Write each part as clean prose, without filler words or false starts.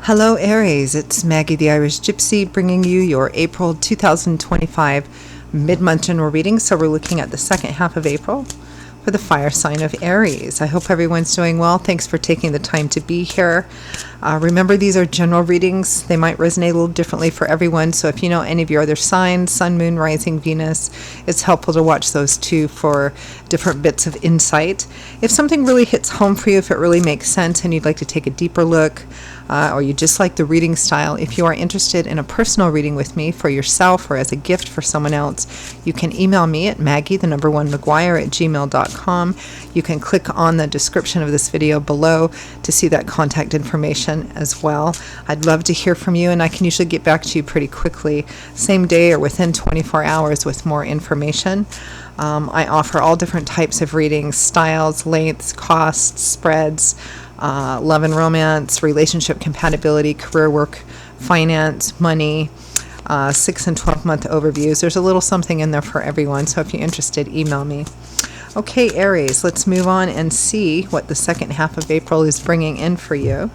Hello Aries, it's Maggie the Irish Gypsy bringing you your April 2025 mid-month general reading. So we're looking at the second half of April for the fire sign of Aries. I hope everyone's doing well. Thanks for taking the time to be here. Remember, these are general readings. They might resonate a little differently for everyone. So if you know any of your other signs, Sun, Moon, Rising, Venus, it's helpful to watch those too for different bits of insight. If something really hits home for you, if it really makes sense and you'd like to take a deeper look, or you just like the reading style, if you are interested in a personal reading with me for yourself or as a gift for someone else, you can email me at maggie1mcguire@gmail.com. You can click on the description of this video below to see that contact information as well. I'd love to hear from you, and I can usually get back to you pretty quickly, same day or within 24 hours with more information. I offer all different types of readings, styles, lengths, costs, spreads, love and romance, relationship compatibility, career work, finance, money, 6 and 12 month overviews. There's a little something in there for everyone, so if you're interested, email me. Okay, Aries, let's move on and see what the second half of April is bringing in for you.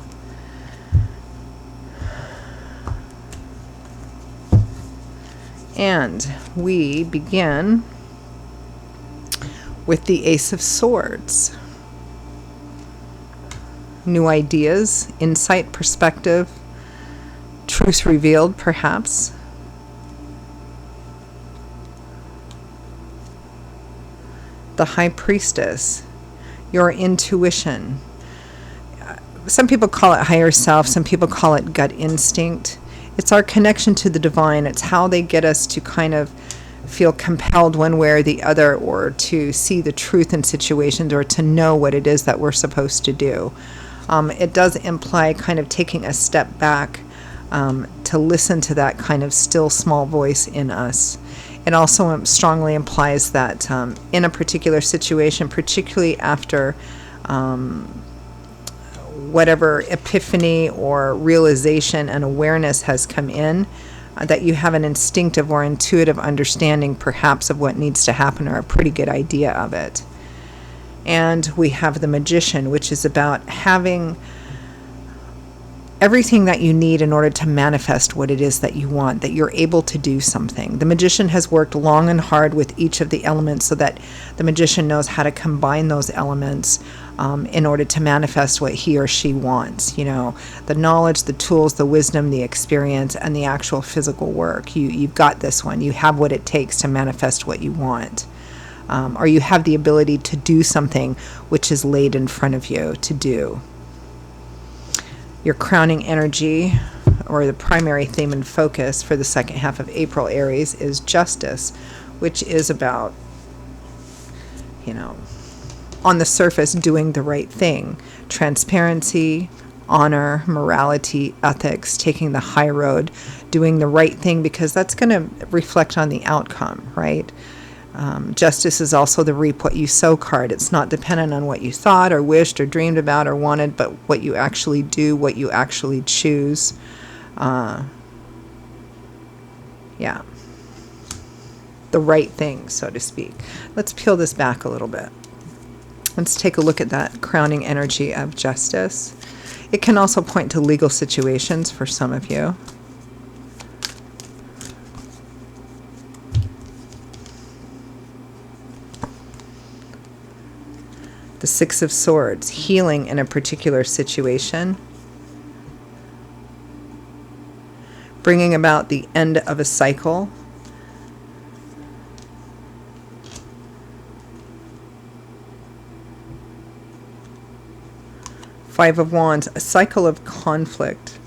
And we begin with the Ace of Swords. New ideas, insight, perspective, truth revealed, perhaps. The High Priestess, your intuition. Some people call it higher self, some people call it gut instinct. It's our connection to the divine. It's how they get us to kind of feel compelled one way or the other, or to see the truth in situations, or to know what it is that we're supposed to do. It does imply kind of taking a step back to listen to that kind of still small voice in us. It also strongly implies that in a particular situation, particularly after whatever epiphany or realization and awareness has come in, that you have an instinctive or intuitive understanding perhaps of what needs to happen, or a pretty good idea of it. And we have the Magician, which is about having everything that you need in order to manifest what it is that you want, that you're able to do something. The Magician has worked long and hard with each of the elements so that the Magician knows how to combine those elements in order to manifest what he or she wants. You know, the knowledge, the tools, the wisdom, the experience, and the actual physical work. You've got this one. You have what it takes to manifest what you want. Or you have the ability to do something which is laid in front of you to do. Your crowning energy, or the primary theme and focus for the second half of April, Aries, is justice, which is about, on the surface, doing the right thing. Transparency, honor, morality, ethics, taking the high road, doing the right thing, because that's going to reflect on the outcome, right? Justice is also the reap what you sow card. It's not dependent on what you thought or wished or dreamed about or wanted, but what you actually do, what you actually choose. The right thing, so to speak. Let's peel this back a little bit. Let's take a look at that crowning energy of justice. It can also point to legal situations for some of you. The Six of Swords, healing in a particular situation, bringing about the end of a cycle. Five of Wands, a cycle of conflict,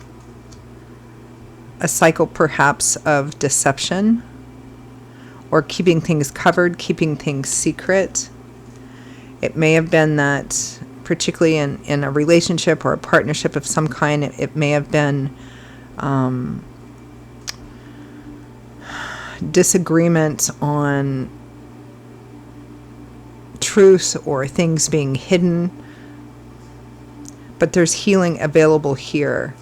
a cycle perhaps of deception, or keeping things covered, keeping things secret. It may have been that, particularly in a relationship or a partnership of some kind, it may have been disagreements on truths or things being hidden. But there's healing available here.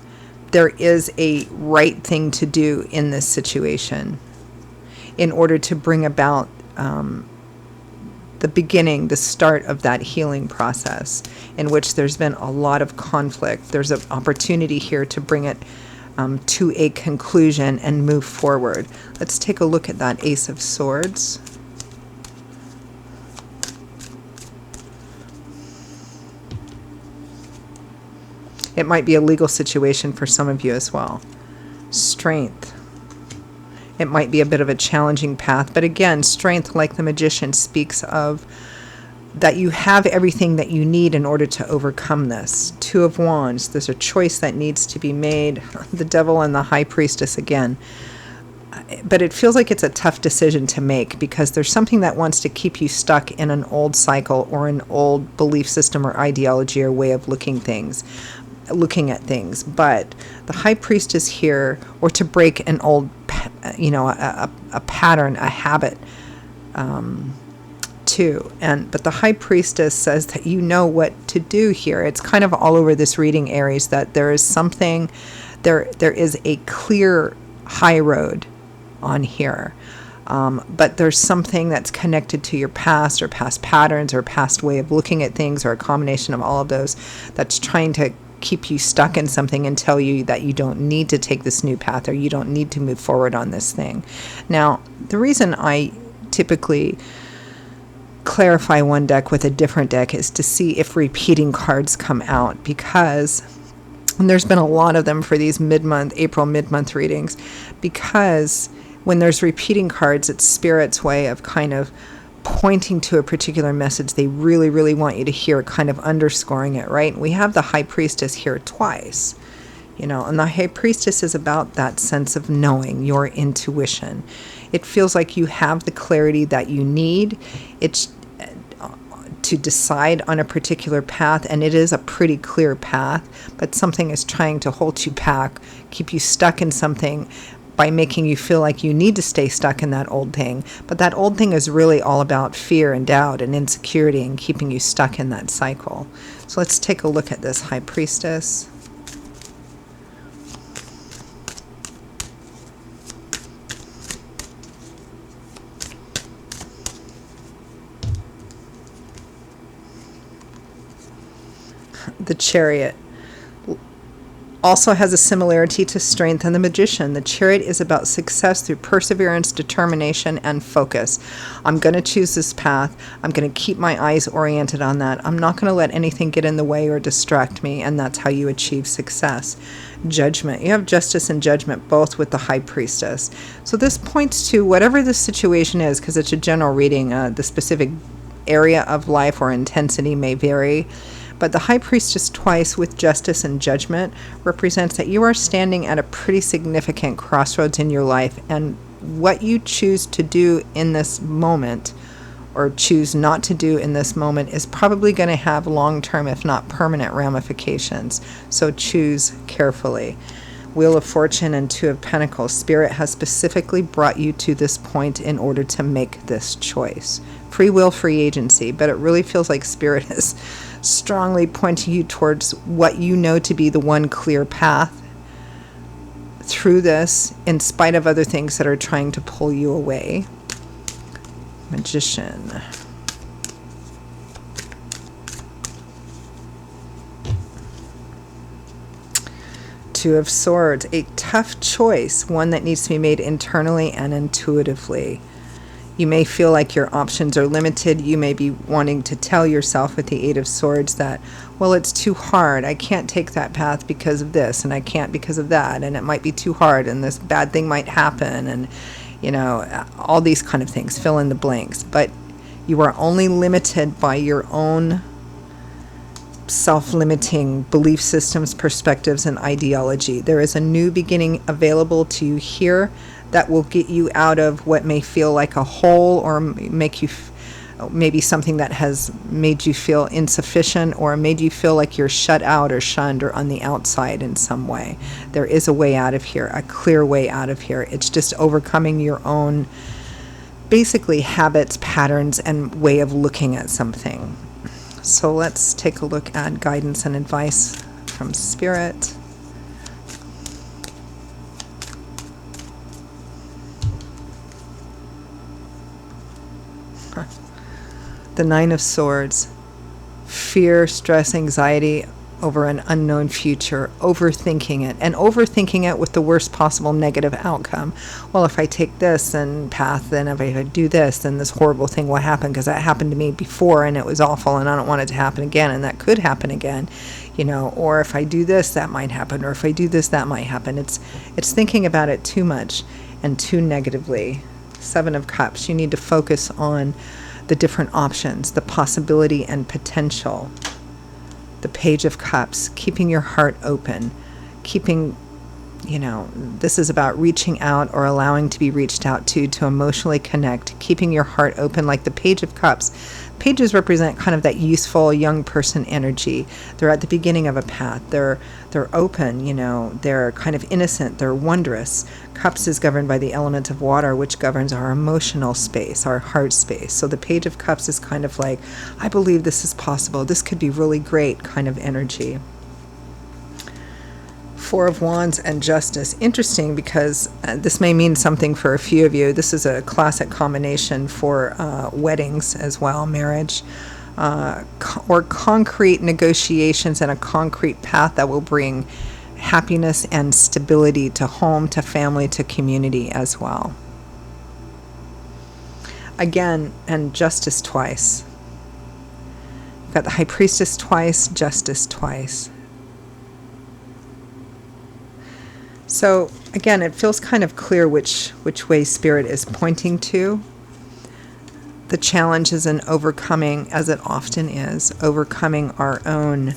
There is a right thing to do in this situation in order to bring about the beginning, the start of that healing process in which there's been a lot of conflict. There's an opportunity here to bring it to a conclusion and move forward. Let's take a look at that Ace of Swords. It might be a legal situation for some of you as well. Strength. It might be a bit of a challenging path, but again, strength, like the Magician, speaks of that you have everything that you need in order to overcome this. Two of Wands, there's a choice that needs to be made. The Devil and the High Priestess again. But it feels like it's a tough decision to make because there's something that wants to keep you stuck in an old cycle or an old belief system or ideology or way of looking at things. But the High Priestess here, or to break an old, a pattern, a habit, too. But the High Priestess says that you know what to do here. It's kind of all over this reading, Aries, that there is something, there is a clear high road on here. But there's something that's connected to your past or past patterns or past way of looking at things or a combination of all of those that's trying to keep you stuck in something and tell you that you don't need to take this new path or you don't need to move forward on this thing. Now, the reason I typically clarify one deck with a different deck is to see if repeating cards come out, because there's been a lot of them for these April mid-month readings, because when there's repeating cards, it's Spirit's way of kind of pointing to a particular message they really, really want you to hear, kind of underscoring it, right? We have the High Priestess here twice, and the High Priestess is about that sense of knowing, your intuition. It feels like you have the clarity that you need. It's to decide on a particular path, and it is a pretty clear path, but something is trying to hold you back, keep you stuck in something by making you feel like you need to stay stuck in that old thing. But that old thing is really all about fear and doubt and insecurity and keeping you stuck in that cycle. So let's take a look at this High Priestess. The Chariot also has a similarity to Strength and the Magician. The Chariot is about success through perseverance, determination, and focus. I'm going to choose this path. I'm going to keep my eyes oriented on that. I'm not going to let anything get in the way or distract me, and that's how you achieve success. Judgment. You have Justice and Judgment both with the High Priestess. So this points to whatever the situation is, because it's a general reading. The specific area of life or intensity may vary. But the High Priestess twice with Justice and Judgment represents that you are standing at a pretty significant crossroads in your life, and what you choose to do in this moment or choose not to do in this moment is probably going to have long-term, if not permanent, ramifications. So choose carefully. Wheel of Fortune and Two of Pentacles. Spirit has specifically brought you to this point in order to make this choice. Free will, free agency, but it really feels like Spirit is strongly pointing you towards what you know to be the one clear path through this, in spite of other things that are trying to pull you away. Magician. Two of Swords. A tough choice, one that needs to be made internally and intuitively. You may feel like your options are limited. You may be wanting to tell yourself with the Eight of Swords that, well, it's too hard. I can't take that path because of this, and I can't because of that, and it might be too hard, and this bad thing might happen, and, all these kind of things. Fill in the blanks. But you are only limited by your own self-limiting belief systems, perspectives, and ideology. There is a new beginning available to you here that will get you out of what may feel like a hole, or make you maybe something that has made you feel insufficient or made you feel like you're shut out or shunned or on the outside in some way. There is a way out of here, a clear way out of here. It's just overcoming your own, basically, habits, patterns, and way of looking at something. So let's take a look at guidance and advice from Spirit. The Nine of Swords. Fear, stress, anxiety over an unknown future, overthinking it, and overthinking it with the worst possible negative outcome. Well, if I take this and path, then if I do this, then this horrible thing will happen because that happened to me before and it was awful and I don't want it to happen again, and that could happen again, or if I do this, that might happen, or if I do this, that might happen. It's thinking about it too much and too negatively. Seven of Cups. You need to focus on the different options, the possibility and potential. The Page of Cups, keeping your heart open, this is about reaching out or allowing to be reached out to emotionally connect, keeping your heart open, like the Page of Cups. Pages represent kind of that useful young person energy. They're at the beginning of a path. They're open, they're kind of innocent, they're wondrous. Cups is governed by the element of water, which governs our emotional space, our heart space. So the Page of Cups is kind of like, I believe this is possible. This could be really great kind of energy. Four of Wands and Justice. Interesting, because this may mean something for a few of you. This is a classic combination for weddings as well, marriage, or concrete negotiations and a concrete path that will bring happiness and stability to home, to family, to community as well. Again, and Justice twice. You've got the High Priestess twice, Justice twice. So again, it feels kind of clear which way Spirit is pointing to. The challenge is in overcoming, as it often is, overcoming our own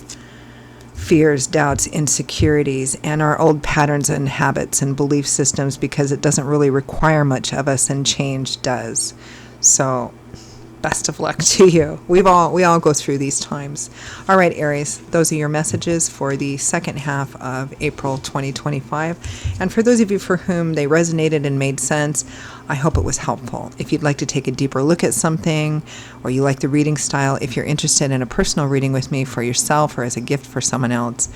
fears, doubts, insecurities, and our old patterns and habits and belief systems, because it doesn't really require much of us and change does. So best of luck to you. We all go through these times. All right, Aries, those are your messages for the second half of April 2025. And for those of you for whom they resonated and made sense, I hope it was helpful. If you'd like to take a deeper look at something, or you like the reading style, if you're interested in a personal reading with me for yourself or as a gift for someone else,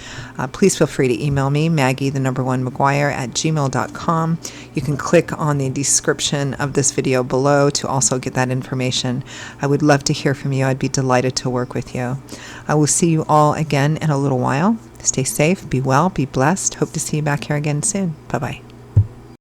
please feel free to email me, Maggie1McGuire@gmail.com. You can click on the description of this video below to also get that information. I would love to hear from you. I'd be delighted to work with you. I will see you all again in a little while. Stay safe, be well, be blessed. Hope to see you back here again soon. Bye-bye.